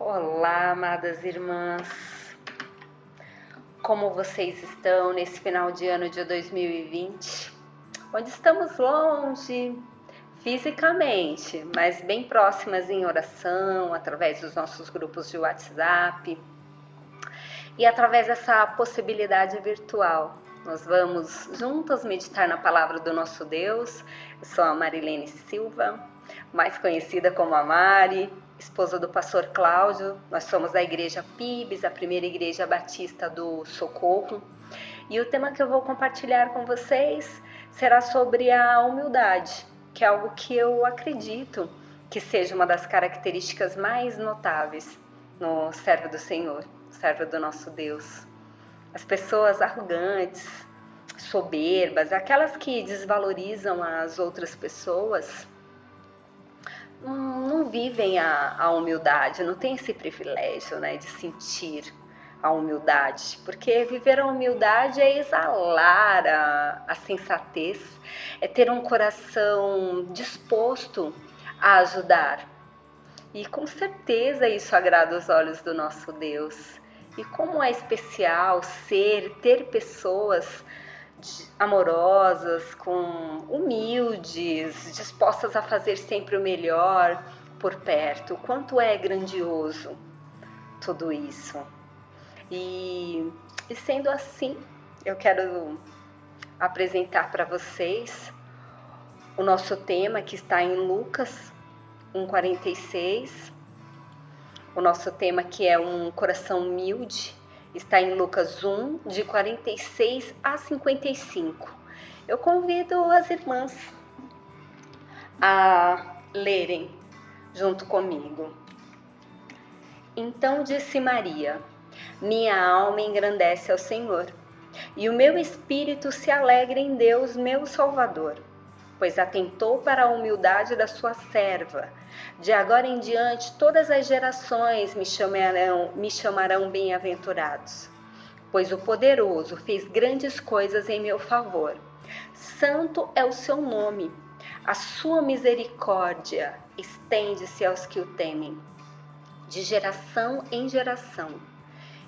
Olá, amadas irmãs, como vocês estão nesse final de ano de 2020? Onde estamos longe fisicamente, mas bem próximas em oração, através dos nossos grupos de WhatsApp e através dessa possibilidade virtual. Nós vamos juntas meditar na palavra do nosso Deus. Eu sou a Marilene Silva, mais conhecida como a Mari, esposa do pastor Cláudio. Nós somos da igreja PIBS, a primeira igreja batista do Socorro. E o tema que eu vou compartilhar com vocês será sobre a humildade, que é algo que eu acredito que seja uma das características mais notáveis no servo do Senhor, servo do nosso Deus. As pessoas arrogantes, soberbas, aquelas que desvalorizam as outras pessoas, não vivem a humildade, não tem esse privilégio, né, de sentir a humildade, porque viver a humildade é exalar a sensatez, é ter um coração disposto a ajudar. E com certeza isso agrada os olhos do nosso Deus. E como é especial ter pessoas amorosas, humildes, dispostas a fazer sempre o melhor por perto. O quanto é grandioso tudo isso. E sendo assim, eu quero apresentar para vocês o nosso tema que está em Lucas 1,46. O nosso tema, que é um coração humilde, está em Lucas 1, de 46 a 55. Eu convido as irmãs a lerem junto comigo. Então disse Maria: minha alma engrandece ao Senhor, e o meu espírito se alegra em Deus, meu Salvador, pois atentou para a humildade da sua serva. De agora em diante, todas as gerações me chamarão bem-aventurados, pois o Poderoso fez grandes coisas em meu favor. Santo é o seu nome, a sua misericórdia estende-se aos que o temem, de geração em geração.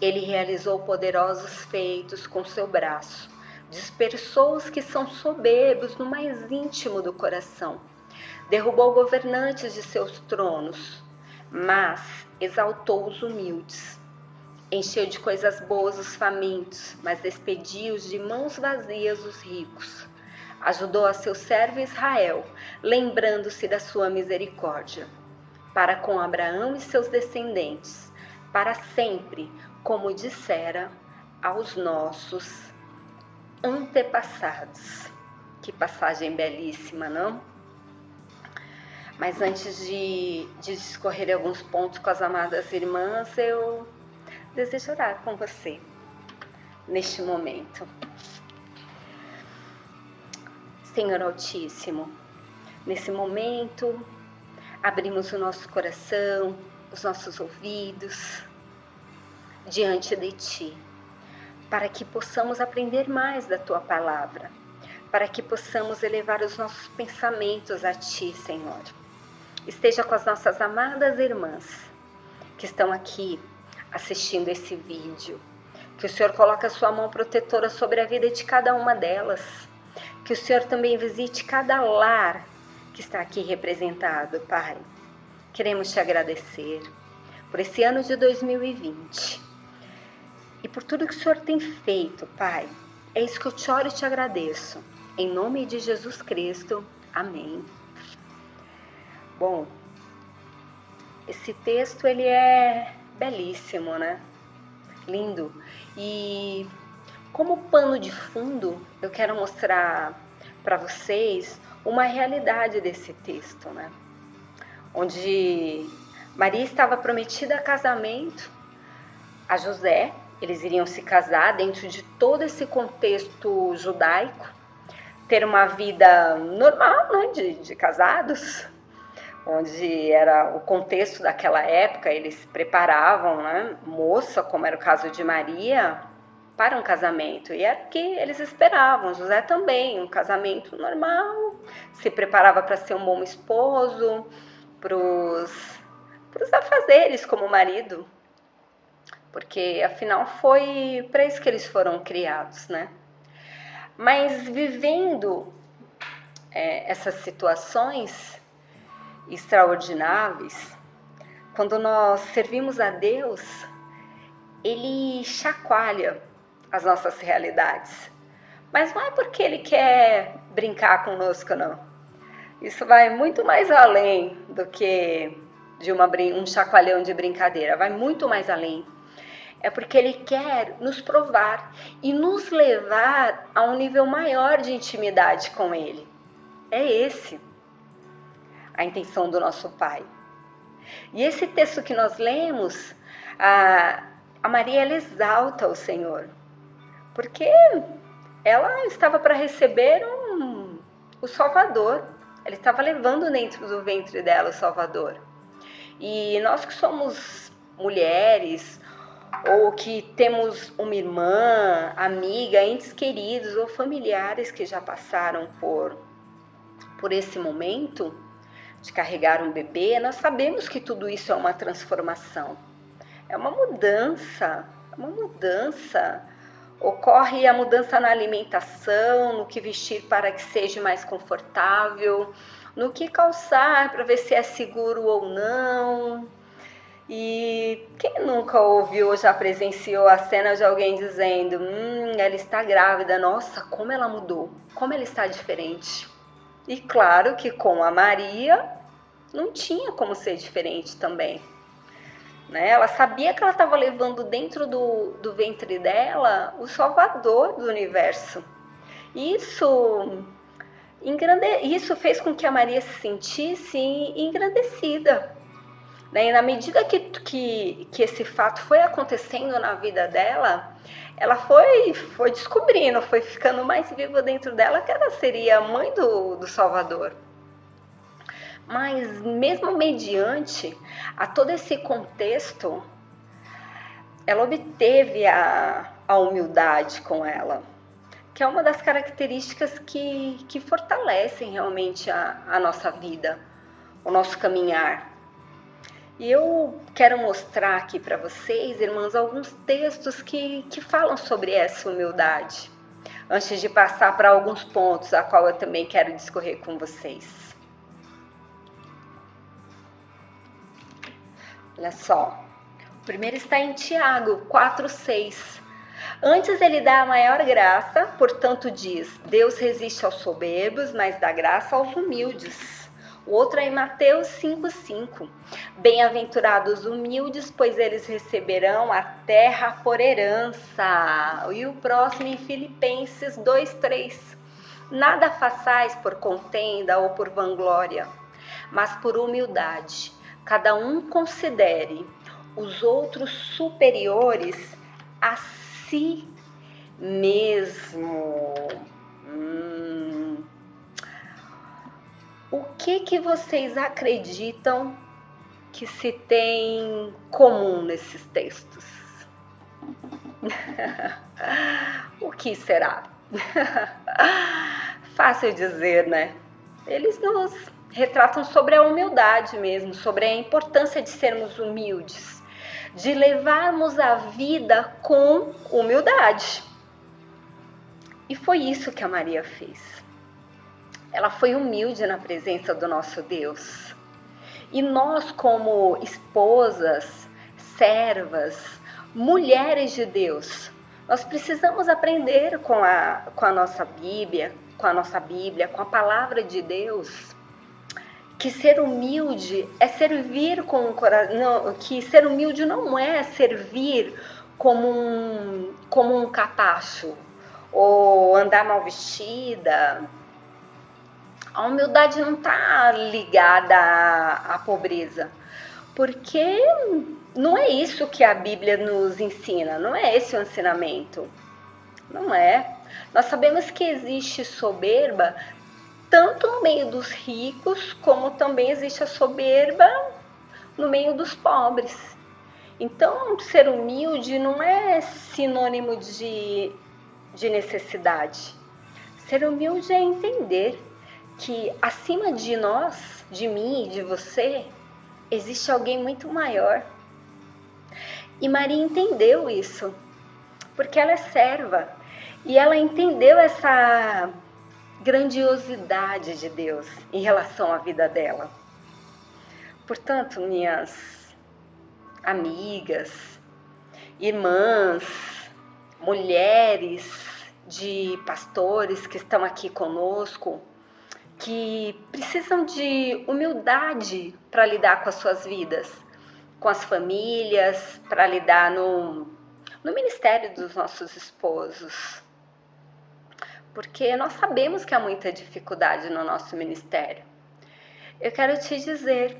Ele realizou poderosos feitos com seu braço, dispersou os que são soberbos no mais íntimo do coração, derrubou governantes de seus tronos, mas exaltou os humildes. Encheu de coisas boas os famintos, mas despediu de mãos vazias os ricos. Ajudou a seu servo Israel, lembrando-se da sua misericórdia, para com Abraão e seus descendentes, para sempre, como dissera aos nossos antepassados. Que passagem belíssima, não? Mas antes de discorrer alguns pontos com as amadas irmãs, eu desejo orar com você neste momento. Senhor Altíssimo, nesse momento abrimos o nosso coração, os nossos ouvidos diante de Ti, para que possamos aprender mais da Tua palavra, para que possamos elevar os nossos pensamentos a Ti, Senhor. Esteja com as nossas amadas irmãs que estão aqui assistindo esse vídeo, que o Senhor coloque a sua mão protetora sobre a vida de cada uma delas, que o Senhor também visite cada lar que está aqui representado, Pai. Queremos Te agradecer por esse ano de 2020 e por tudo que o Senhor tem feito, Pai. É isso que eu te oro e te agradeço. Em nome de Jesus Cristo, amém. Bom, esse texto ele é belíssimo, né? Lindo. E como pano de fundo, eu quero mostrar para vocês uma realidade desse texto, né? Onde Maria estava prometida a casamento a José, eles iriam se casar dentro de todo esse contexto judaico, ter uma vida normal, né, de casados, onde era o contexto daquela época, eles preparavam, né, moça, como era o caso de Maria, para um casamento, e era o que eles esperavam. José também, um casamento normal, se preparava para ser um bom esposo os afazeres como marido, porque afinal foi para isso que eles foram criados, né? Mas vivendo essas situações extraordinárias, quando nós servimos a Deus, Ele chacoalha as nossas realidades. Mas não é porque Ele quer brincar conosco, não. Isso vai muito mais além do que de um chacoalhão de brincadeira. Vai muito mais além. É porque Ele quer nos provar e nos levar a um nível maior de intimidade com Ele. É esse a intenção do nosso Pai. E esse texto que nós lemos, a Maria, ela exalta o Senhor, porque ela estava para receber o Salvador. Ela estava levando dentro do ventre dela o Salvador. E nós que somos mulheres, ou que temos uma irmã, amiga, entes queridos ou familiares que já passaram por esse momento de carregar um bebê, nós sabemos que tudo isso é uma transformação, é uma mudança, Ocorre a mudança na alimentação, no que vestir para que seja mais confortável, no que calçar para ver se é seguro ou não. E quem nunca ouviu ou já presenciou a cena de alguém dizendo: ela está grávida, nossa, como ela mudou, como ela está diferente. E claro que com a Maria não tinha como ser diferente também. Né? Ela sabia que ela estava levando dentro do ventre dela o Salvador do universo. Isso fez com que a Maria se sentisse engrandecida. E na medida que esse fato foi acontecendo na vida dela, ela foi descobrindo, foi ficando mais viva dentro dela que ela seria a mãe do Salvador. Mas mesmo mediante a todo esse contexto, ela obteve a humildade com ela, que é uma das características que fortalecem realmente a nossa vida, o nosso caminhar. E eu quero mostrar aqui para vocês, irmãs, alguns textos que falam sobre essa humildade, antes de passar para alguns pontos a qual eu também quero discorrer com vocês. Olha só, o primeiro está em Tiago 4,6. Antes ele dá a maior graça, portanto diz: Deus resiste aos soberbos, mas dá graça aos humildes. O outro é em Mateus 5,5. Bem-aventurados humildes, pois eles receberão a terra por herança. E o próximo em Filipenses 2,3. Nada façais por contenda ou por vanglória, mas por humildade. Cada um considere os outros superiores a si mesmo. O que vocês acreditam que se tem comum nesses textos? O que será? Fácil dizer, né? Eles nos retratam sobre a humildade mesmo, sobre a importância de sermos humildes, de levarmos a vida com humildade. E foi isso que a Maria fez. Ela foi humilde na presença do nosso Deus. E nós, como esposas, servas, mulheres de Deus, nós precisamos aprender com a nossa Bíblia, com a palavra de Deus, que ser humilde é servir com o coração, que ser humilde não é servir como um capacho, ou andar mal vestida. A humildade não está ligada à pobreza, porque não é isso que a Bíblia nos ensina, não é esse o ensinamento, não é. Nós sabemos que existe soberba tanto no meio dos ricos, como também existe a soberba no meio dos pobres. Então, ser humilde não é sinônimo de necessidade. Ser humilde é entender que acima de nós, de mim e de você, existe alguém muito maior. E Maria entendeu isso, porque ela é serva. E ela entendeu essa grandiosidade de Deus em relação à vida dela. Portanto, minhas amigas, irmãs, mulheres de pastores que estão aqui conosco, que precisam de humildade para lidar com as suas vidas, com as famílias, para lidar no ministério dos nossos esposos. Porque nós sabemos que há muita dificuldade no nosso ministério. Eu quero te dizer,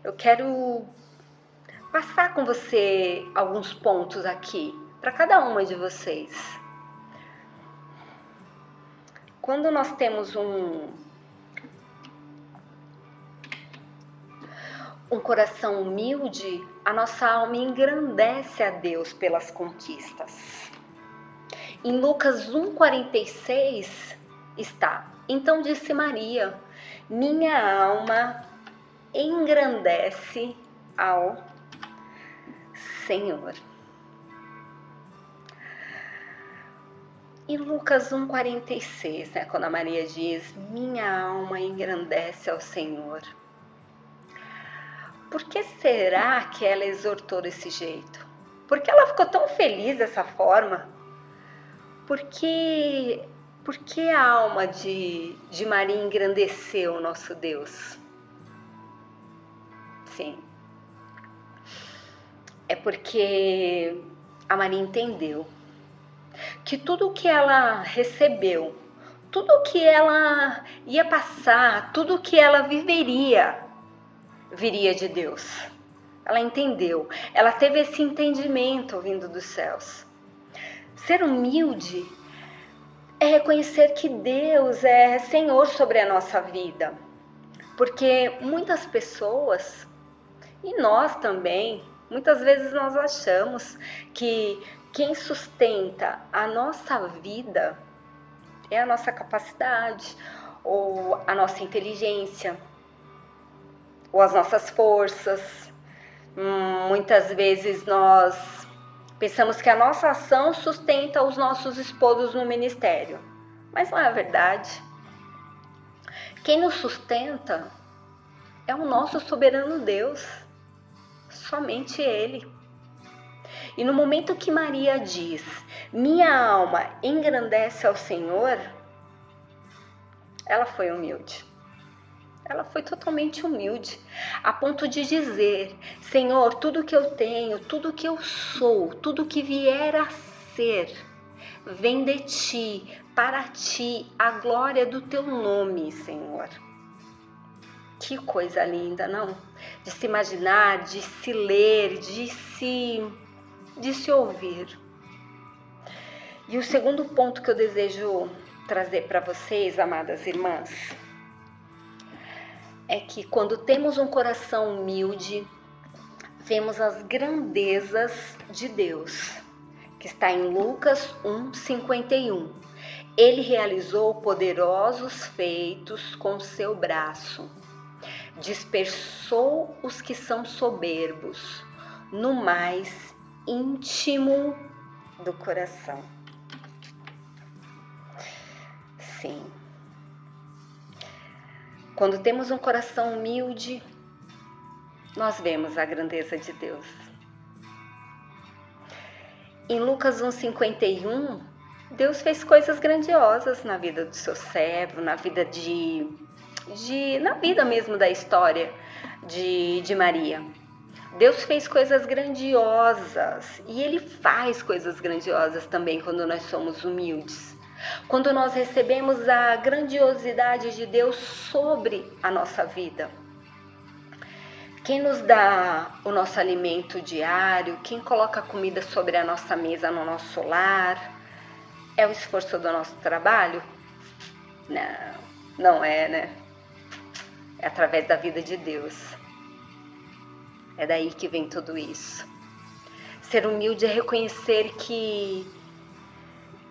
eu quero passar com você alguns pontos aqui, para cada uma de vocês. Quando nós temos um coração humilde, a nossa alma engrandece a Deus pelas conquistas. Em Lucas 1,46 está: então disse Maria, minha alma engrandece ao Senhor. Em Lucas 1,46, quando a Maria diz, minha alma engrandece ao Senhor. Por que será que ela exortou desse jeito? Por que ela ficou tão feliz dessa forma? Por que a alma de Maria engrandeceu o nosso Deus? Sim. É porque a Maria entendeu que tudo que ela recebeu, tudo que ela ia passar, tudo que ela viveria, viria de Deus. Ela entendeu, ela teve esse entendimento vindo dos céus. Ser humilde é reconhecer que Deus é Senhor sobre a nossa vida. Porque muitas pessoas, e nós também, muitas vezes nós achamos que quem sustenta a nossa vida é a nossa capacidade, ou a nossa inteligência, ou as nossas forças. Muitas vezes nós pensamos que a nossa ação sustenta os nossos esposos no ministério, mas não é verdade. Quem nos sustenta é o nosso soberano Deus, somente Ele. E no momento que Maria diz, minha alma engrandece ao Senhor, ela foi humilde. Ela foi totalmente humilde, a ponto de dizer, Senhor, tudo que eu tenho, tudo que eu sou, tudo que vier a ser, vem de Ti, para Ti, a glória do Teu nome, Senhor. Que coisa linda, não? De se imaginar, de se ler, de se ouvir. E o segundo ponto que eu desejo trazer para vocês, amadas irmãs, é que quando temos um coração humilde, vemos as grandezas de Deus, que está em Lucas 1,51. Ele realizou poderosos feitos com seu braço, dispersou os que são soberbos no mais íntimo do coração. Sim. Quando temos um coração humilde, nós vemos a grandeza de Deus. Em Lucas 1,51, Deus fez coisas grandiosas na vida do seu servo, na vida na vida mesmo da história de Maria. Deus fez coisas grandiosas e Ele faz coisas grandiosas também quando nós somos humildes. Quando nós recebemos a grandiosidade de Deus sobre a nossa vida. Quem nos dá o nosso alimento diário, quem coloca comida sobre a nossa mesa no nosso lar, é o esforço do nosso trabalho? Não é, né? É através da vida de Deus. É daí que vem tudo isso. Ser humilde é reconhecer que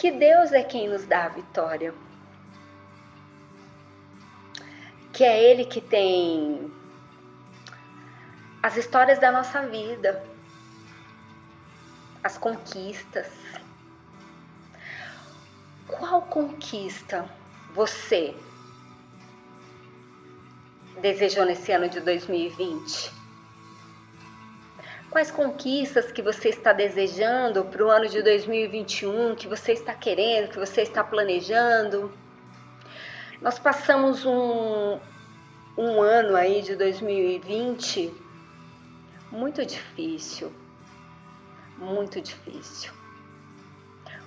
Deus é quem nos dá a vitória. Que é Ele que tem as histórias da nossa vida, as conquistas. Qual conquista você desejou nesse ano de 2020? Quais conquistas que você está desejando para o ano de 2021, que você está querendo, que você está planejando? Nós passamos um ano aí de 2020 muito difícil,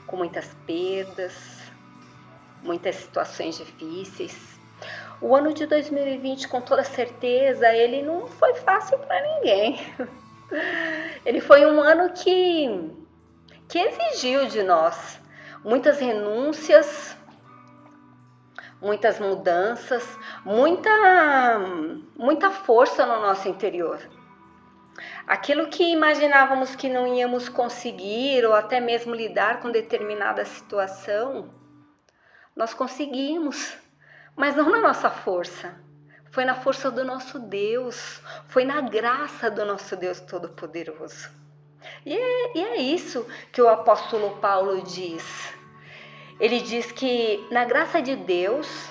com muitas perdas, muitas situações difíceis. O ano de 2020, com toda certeza, ele não foi fácil para ninguém. Ele foi um ano que exigiu de nós muitas renúncias, muitas mudanças, muita força no nosso interior. Aquilo que imaginávamos que não íamos conseguir ou até mesmo lidar com determinada situação, nós conseguimos, mas não na nossa força. Foi na força do nosso Deus, foi na graça do nosso Deus Todo-Poderoso. E é isso que o apóstolo Paulo diz. Ele diz que na graça de Deus,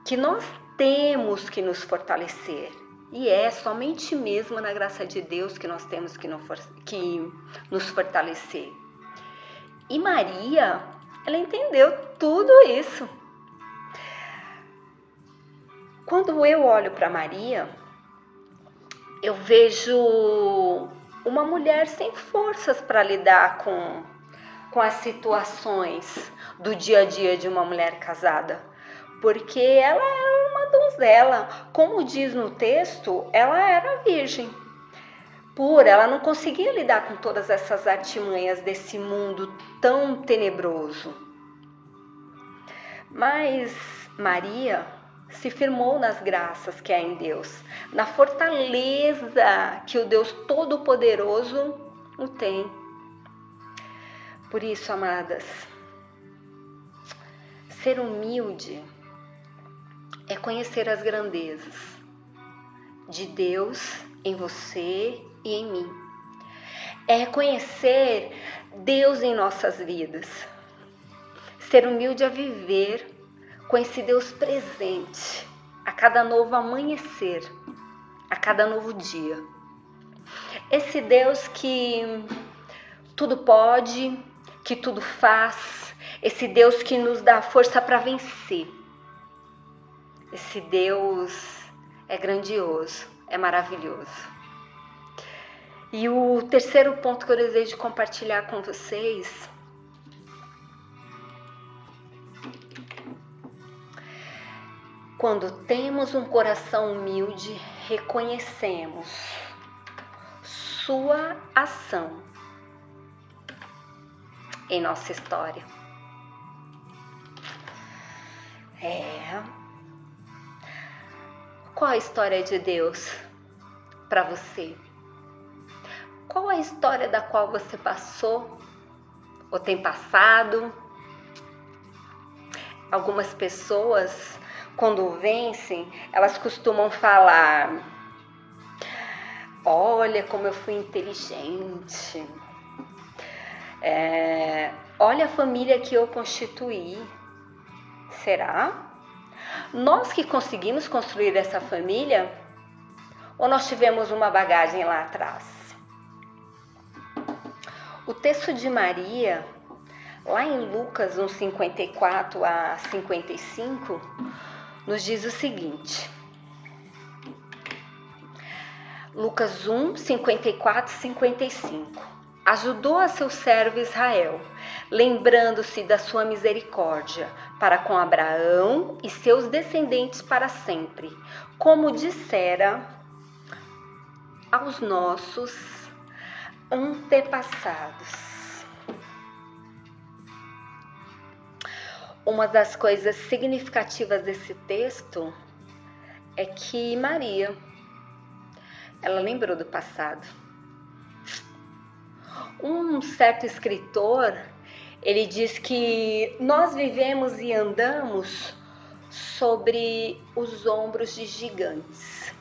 que nós temos que nos fortalecer. E é somente mesmo na graça de Deus que nós temos que nos fortalecer. E Maria, ela entendeu tudo isso. Quando eu olho para Maria, eu vejo uma mulher sem forças para lidar com as situações do dia a dia de uma mulher casada, porque ela era uma donzela. Como diz no texto, ela era virgem pura, ela não conseguia lidar com todas essas artimanhas desse mundo tão tenebroso. Mas Maria se firmou nas graças que há em Deus, na fortaleza que o Deus Todo-Poderoso o tem. Por isso, amadas, ser humilde é conhecer as grandezas de Deus em você e em mim. É conhecer Deus em nossas vidas. Ser humilde é viver com esse Deus presente a cada novo amanhecer, a cada novo dia. Esse Deus que tudo pode, que tudo faz, esse Deus que nos dá força para vencer. Esse Deus é grandioso, é maravilhoso. E o terceiro ponto que eu desejo compartilhar com vocês quando temos um coração humilde, reconhecemos sua ação em nossa história. Qual a história de Deus para você? Qual a história da qual você passou ou tem passado? Algumas pessoas, quando vencem, elas costumam falar: olha como eu fui inteligente, olha a família que eu constituí. Será? Nós que conseguimos construir essa família ou nós tivemos uma bagagem lá atrás? O texto de Maria, lá em Lucas 1:54 a 55, nos diz o seguinte. Lucas 1:54 e 55. Ajudou a seu servo Israel, lembrando-se da sua misericórdia para com Abraão e seus descendentes para sempre, como dissera aos nossos antepassados. Uma das coisas significativas desse texto é que Maria, ela lembrou do passado. Um certo escritor, ele diz que nós vivemos e andamos sobre os ombros de gigantes.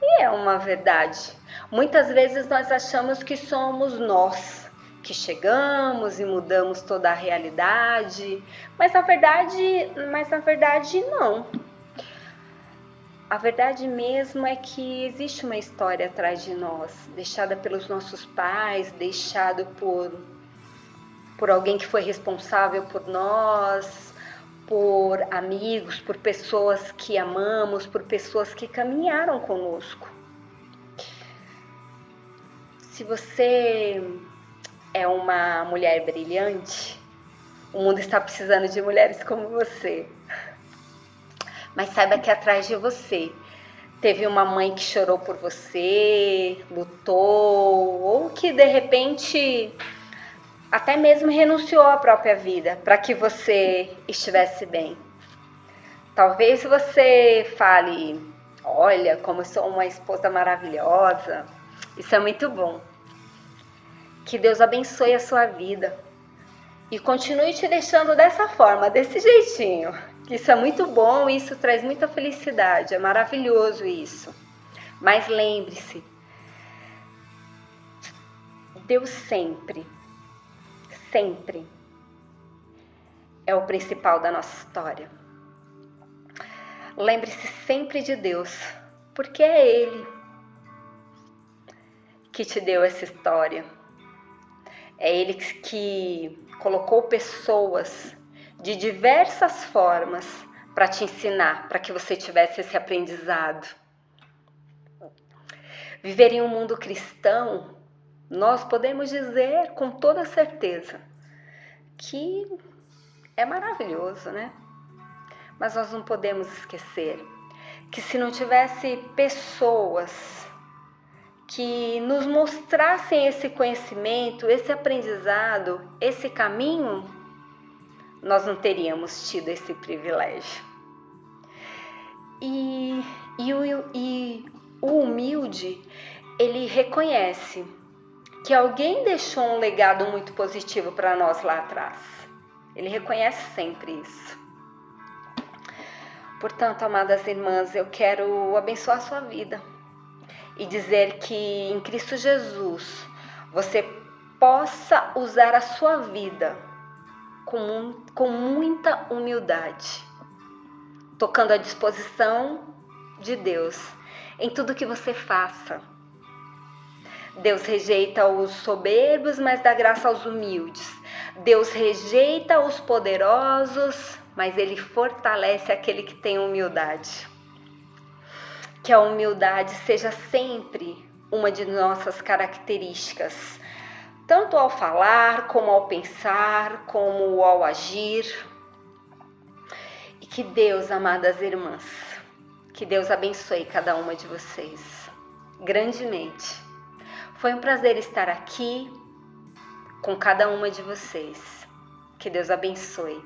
E é uma verdade. Muitas vezes nós achamos que somos nós que chegamos e mudamos toda a realidade, mas na verdade não. A verdade mesmo é que existe uma história atrás de nós, deixada pelos nossos pais, deixado por alguém que foi responsável por nós, por amigos, por pessoas que amamos, por pessoas que caminharam conosco. Se você é uma mulher brilhante, o mundo está precisando de mulheres como você. Mas saiba que atrás de você teve uma mãe que chorou por você, lutou, ou que de repente até mesmo renunciou à própria vida para que você estivesse bem. Talvez você fale, olha, como eu sou uma esposa maravilhosa. Isso é muito bom. Que Deus abençoe a sua vida e continue te deixando dessa forma, desse jeitinho. Isso é muito bom, isso traz muita felicidade, é maravilhoso isso. Mas lembre-se, Deus sempre é o principal da nossa história. Lembre-se sempre de Deus, porque é Ele que te deu essa história. É Ele que colocou pessoas de diversas formas para te ensinar, para que você tivesse esse aprendizado. Viver em um mundo cristão, nós podemos dizer com toda certeza que é maravilhoso, né? Mas nós não podemos esquecer que se não tivesse pessoas que nos mostrassem esse conhecimento, esse aprendizado, esse caminho, nós não teríamos tido esse privilégio. E o humilde, ele reconhece que alguém deixou um legado muito positivo para nós lá atrás. Ele reconhece sempre isso. Portanto, amadas irmãs, eu quero abençoar a sua vida e dizer que em Cristo Jesus você possa usar a sua vida com muita humildade, tocando à disposição de Deus em tudo que você faça. Deus rejeita os soberbos, mas dá graça aos humildes. Deus rejeita os poderosos, mas Ele fortalece aquele que tem humildade. Que a humildade seja sempre uma de nossas características, tanto ao falar, como ao pensar, como ao agir. E que Deus, amadas irmãs, que Deus abençoe cada uma de vocês grandemente. Foi um prazer estar aqui com cada uma de vocês. Que Deus abençoe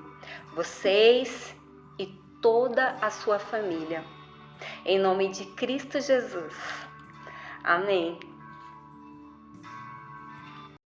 vocês e toda a sua família. Em nome de Cristo Jesus. Amém.